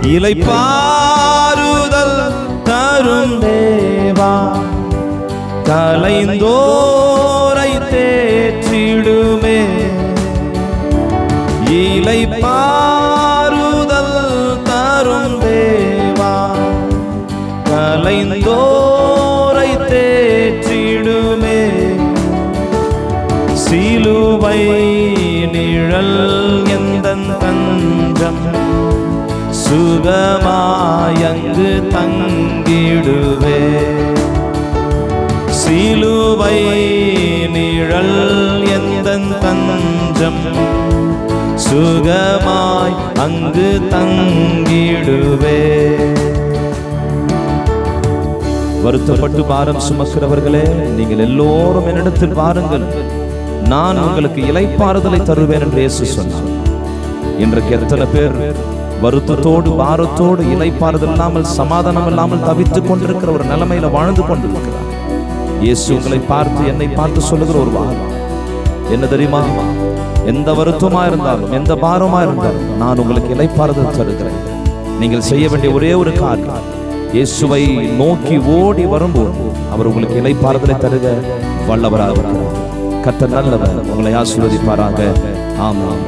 இளைப்பாறுதல் தரும் தேவா, கலைந்தோரை தேற்றிடுமே. இளைப்பாறுதல் தரும் தேவா, கலைந்தோரை தேற்றிடுமே. சிலுவை நிழல் எந்தன் தஞ்சம், சுகமாயங்கு தங்கிடுவே. சிலுவை நிழல் எந்தன் தஞ்சம், சுகமாய் அங்கு தங்கிடுவே. வருத்தப்பட்டு பாரம் சுமக்கிறவர்களே, நீங்கள் எல்லோரும் என்னிடத்தில் பாருங்கள், நான் உங்களுக்கு இளைப்பாறுதலை தருவேன் என்று இயேசு சொன்னார். இன்றைக்கு எத்தனை பேர் வருத்தத்தோடு பாரத்தோடு இளைப்பாறுதல் இல்லாமல் சமாதானம் இல்லாமல் தவித்துக் கொண்டிருக்கிற ஒரு நிலைமையில வாழ்ந்து கொண்டிருக்கிறார். இயேசு உங்களை பார்த்து என்னை பார்த்து சொல்லுகிற ஒரு வார்த்தை என்ன தெரியுமா? எந்த வருத்தமா இருந்தாலும் எந்த பாரமா இருந்தாலும் நான் உங்களுக்கு இளைப்பாறுதல் தருகிறேன். நீங்கள் செய்ய வேண்டிய ஒரே ஒரு காரியம், இயேசுவை நோக்கி ஓடி வரும்போது அவர் உங்களுக்கு இளைப்பாறுதலை தருக வல்லவராக இருக்கிறார். கர்த்தர் நல்லவர். உங்களை ஆசீர்வதிப்பாராக. ஆமென்.